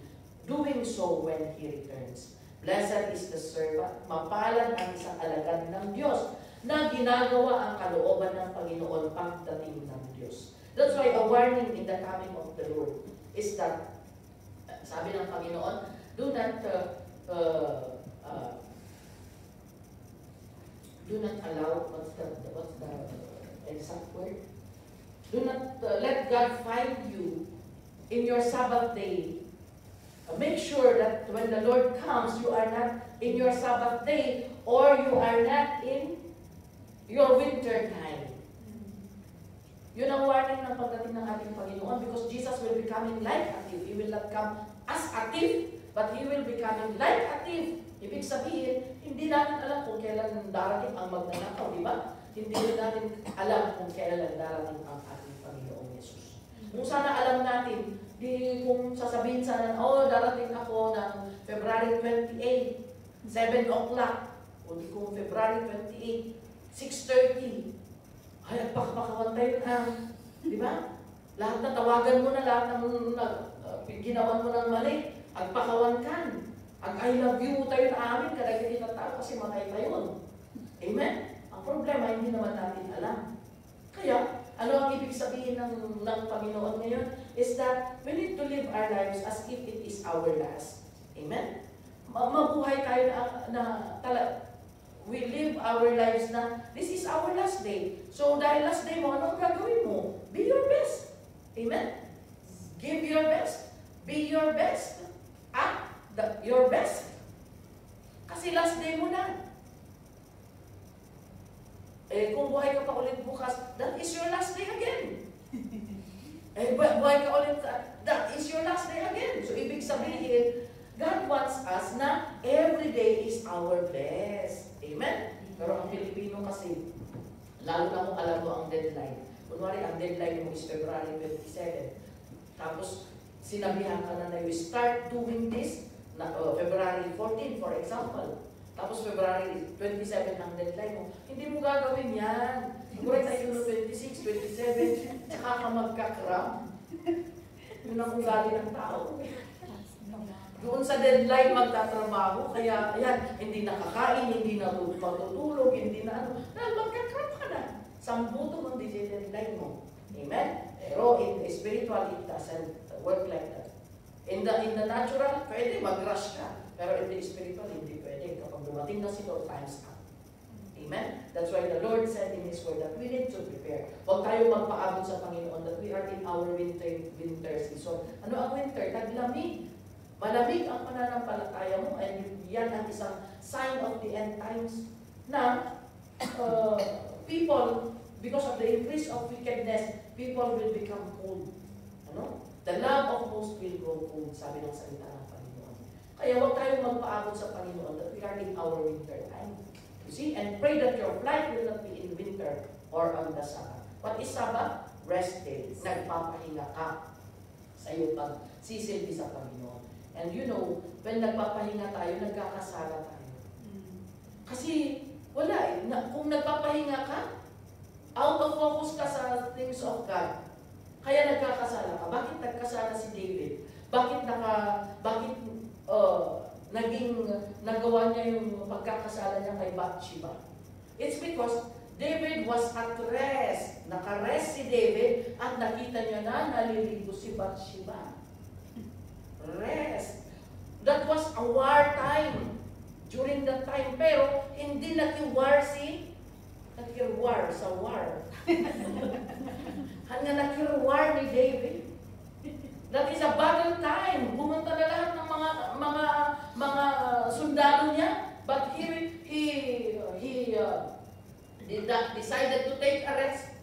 so when he returns. Blessed is the servant, mapalad ang isang alagad ng Diyos na ginagawa ang kalooban ng Panginoon pagdating ng Diyos. That's why a warning in the coming of the Lord is that, sabi ng Panginoon, do not allow, what's the exact word? Do not let God find you in your Sabbath day. Make sure that when the Lord comes, you are not in your Sabbath day or you are not in your winter time. Yun ang warning ng pagdating ng ating Panginoon, because Jesus will be coming like a thief. He will not come as a thief, but He will be coming like a thief. Ibig sabihin, hindi natin alam kung kailan darating ang magnanakaw, di ba? Hindi natin alam kung kailan darating ang ating Panginoong Yesus. Kung sana alam natin, di kung sasabihin sana, darating ako ng February 28, 7 o'clock, o di kung February 28, 6:30, ay, nagpakapakawan tayo na, di ba? Lahat na tawagan mo na, lahat ng ginawan mo ng mali, agpakawan kan. I love you mo tayo na amin, kada kita tao kasi matay tayo. Amen? Ang problema, hindi naman natin alam. Kaya, ano ang ibig sabihin ng Panginoon ngayon? Is that we need to live our lives as if it is our last. Amen? Mabuhay tayo we live our lives na this is our last day. So dahil last day mo, ano gagawin mo? Be your best. Amen? Give your best. Be your best. Act your best. Kasi last day mo na. Kung buhay ka pa ulit bukas, that is your last day again. Buhay ka ulit, that is your last day again. So ibig sabihin, God wants us na every day is our best. Amen? Pero ang Pilipino kasi, lalo na kung alam mo ang deadline. Kunwari, ang deadline mo is February 27. Tapos, sinabihan ka na you start doing this na February 14, for example. Tapos, February 27 ang deadline mo. Hindi mo gagawin yan. Siguro tayo 26, 27, tsaka ka magkakram. Yun ang ugali ng tao. Doon sa deadline magtatrabaho, kaya ayan, hindi nakakain, hindi na matutulog, hindi na ano, dahil magkakrap ka na. Sambuto mo di deadline mo. Amen? Pero in the spiritual, it doesn't work like that. In the natural, pwede mag-rush ka. Pero in the spiritual, hindi pwede. Kapag dumating na sito, time's up. Amen? That's why the Lord said in His Word that we need to prepare. Huwag tayo magpaabot sa Panginoon that we are in our winter season. Ano ang winter? Taglamig. Malamig ang pananampalataya mo, and yan ang isang sign of the end times na people, because of the increase of wickedness, people will become cold. Ano? The love of most will grow cold, sabi ng salita ng Panginoon. Kaya huwag tayong magpaabot sa Panginoon that we are in our winter time. You see? And pray that your flight will not be in winter or on the Sabbath. What is Sabbath? Rest day. Nagpapahinga ka sa iyong pagsisilbi sa Panginoon. And you know, when nagpapahinga tayo, nagkakasala tayo. Kasi, wala kung nagpapahinga ka, out of focus ka sa things of God, kaya nagkakasala ka. Bakit nagkasala si David? Bakit nagawa niya yung pagkakasala niya kay Bathsheba? It's because David was at rest. Naka-rest si David at nakita niya na naliligo si Bathsheba. Rest. That was a war time. During that time. Pero, hindi nakiwar sa war. Hanga it's a battle time. Pumunta na lahat ng mga sundalo niya. But he decided to take a rest.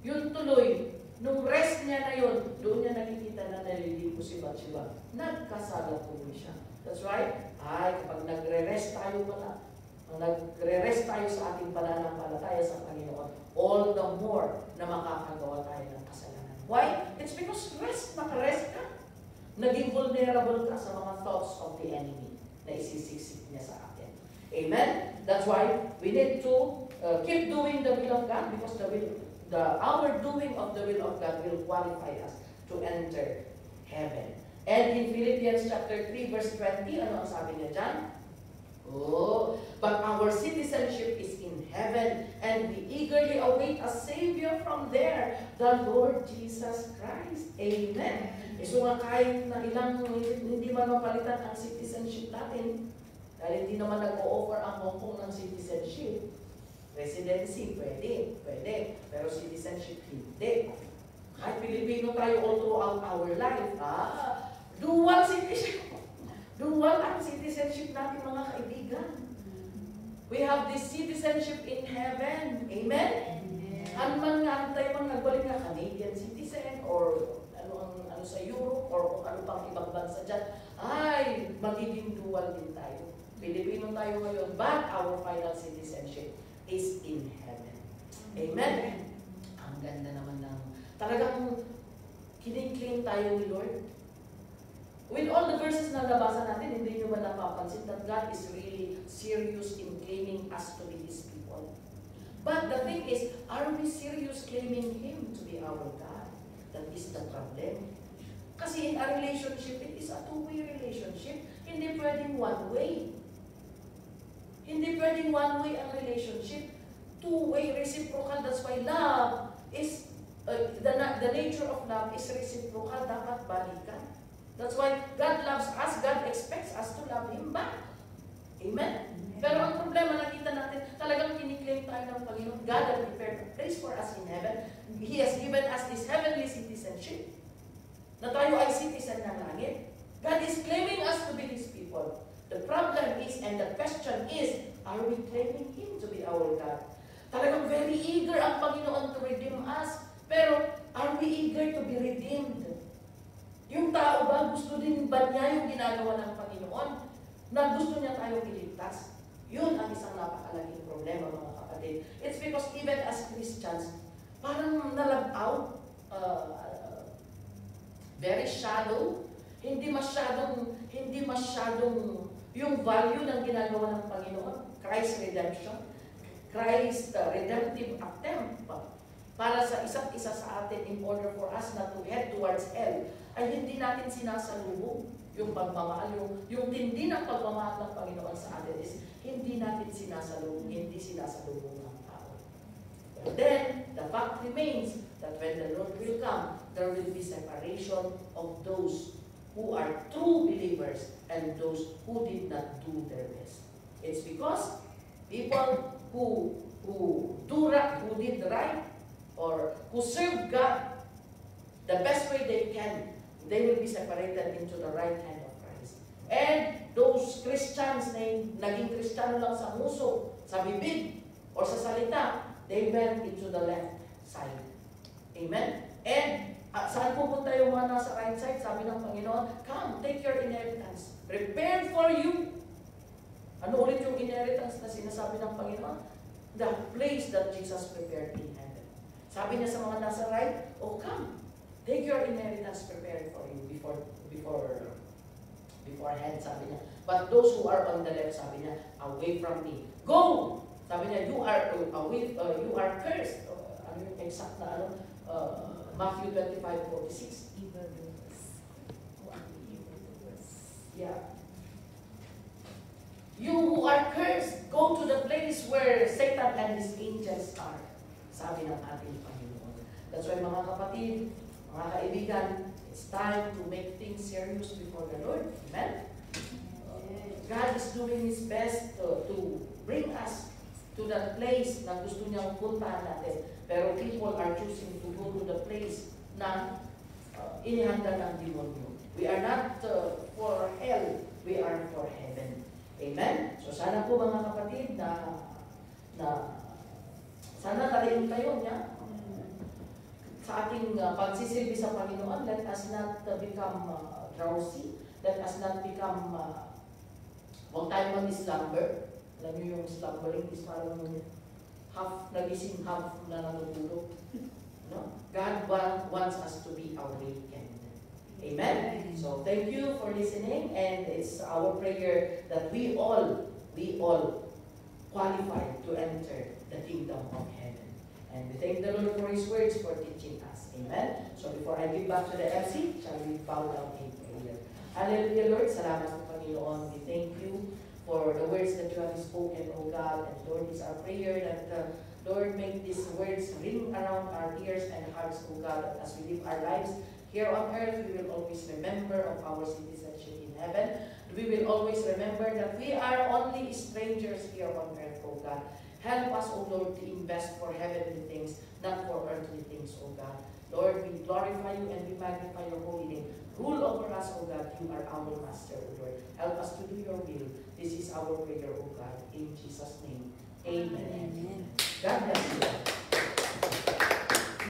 Yun tuloy. Nung rest niya na yun, doon niya nakikita na naliligo si Bathsheba. Nagkasala tuloy siya. That's right. Ay, kapag nagre-rest tayo pala, nagre-rest tayo sa ating pananampalataya sa Panginoon, all the more na makakagawa tayo ng kasalanan. Why? It's because rest, makarest ka. Naging vulnerable ka sa mga thoughts of the enemy na isisiksik niya sa atin. Amen? That's why we need to keep doing the will of God, because our doing of the will of God will qualify us to enter heaven. And in Philippians chapter 3 verse 20, ano ang sabi niya dyan? But our citizenship is in heaven, and we eagerly await a Savior from there, the Lord Jesus Christ. Amen. So nga kahit na hindi man mapalitan ang citizenship natin, dahil hindi naman nag-o-offer ang Hong Kong ng citizenship, residency, pwede. Pero citizenship, hindi. Kahit Pilipino tayo all throughout our life, dual citizenship. Dual ang citizenship natin, mga kaibigan. We have this citizenship in heaven. Amen? Ano man nga tayo nagbalik na Canadian citizen or ano sa Europe or kung ano pang ibang bansa dyan, ay, magiging dual din tayo. Pilipino tayo ngayon, but our final citizenship is in heaven. Amen? Ang ganda naman ng talagang kiniklaim tayo ni Lord. With all the verses na nabasa natin, hindi nyo ba napapansin that God is really serious in claiming us to be His people? But the thing is, are we serious claiming Him to be our God? That is the problem. Kasi in a relationship, it is a two-way relationship. Hindi pwedeng one way. Hindi pwedeng one way ang relationship. Two-way, reciprocal. That's why love is, the nature of love is reciprocal. Dapat balikan. That's why God loves us. God expects us to love Him back. Amen? Pero ang problema, nakita natin, talagang kiniklaim tayo ng Panginoon. God has prepared a place for us in heaven. He has given us this heavenly citizenship. Na tayo ay citizen ng langit. God is claiming us to be His people. The problem is, and the question is, are we claiming Him to be our God? Talagang very eager ang Panginoon to redeem us. Pero, are we eager to be redeemed? Yung tao ba, gusto din ba niya yung ginagawa ng Panginoon? Na gusto niya tayong iligtas? Yun ang isang napakalaking problema, mga kapatid. It's because even as Christians, parang nalab-out, very shallow, hindi masyadong yung value ng ginagawa ng Panginoon, Christ redemption, Christ redemptive attempt para sa isa't isa sa atin in order for us not to head towards hell, ay hindi natin sinasalubong yung pagmamahal, yung tindi ng pagmamahal ng Panginoon sa atin is hindi natin sinasalubong ng tao. But then, the fact remains that when the Lord will come, there will be separation of those who are true believers and those who did not do their best. It's because people who did right or who serve God the best way they can, they will be separated into the right hand of Christ. And those Christians na naging Kristiyano lang sa muso, sa bibig, or sa salita, they went into the left side. Amen? And saan pupunta yung mga nasa right side? Sabi ng Panginoon, come, take your inheritance. Prepare for you. Ano ulit yung inheritance na sinasabi ng Panginoon? The place that Jesus prepared in heaven. Sabi niya sa mga nasa right, oh come, take your inheritance prepared for you beforehand, sabi niya. But those who are on the left, sabi niya, away from me. Go! Sabi niya, you are cursed. Ano yung exact na Matthew 25:46. Yeah. You who are cursed, go to the place where Satan and his angels are. Sabi ng ating Panginoon. That's why mga kapatid, mga kaibigan, it's time to make things serious before the Lord. Amen? God is doing His best to bring us to that place na gusto niyang puntahan natin. Pero people are choosing to go to the place na inihanda ng demonyo. We are not for hell, we are for heaven. Amen? So sana po mga kapatid na sana talihin tayo niya sa ating pagsisilbi sa Panginoon. Let us not become drowsy. Let us not become, huwag tayo mag-slumber. Alam niyo yung slumbering is parang half nagising, half na natutulog. No? God wants us to be awakened. Amen? So thank you for listening, and it's our prayer that we all qualify to enter the kingdom of heaven. And we thank the Lord for His words, for teaching us. Amen? So before I give back to the MC, shall we bow down in prayer? Hallelujah, Lord. Salamat po, Panginoon. We thank you for the words that you have spoken, O God. And Lord, it's our prayer that, Lord, make these words ring around our ears and hearts, O God, that as we live our lives here on earth, we will always remember of our citizenship in heaven. We will always remember that we are only strangers here on earth, O God. Help us, O Lord, to invest for heavenly things, not for earthly things, O God. Lord, we glorify you and we magnify your holy name. Rule over us, O God. You are our master, O Lord. Help us to do your will. This is our prayer, O God. In Jesus' name, amen. Amen. God bless you.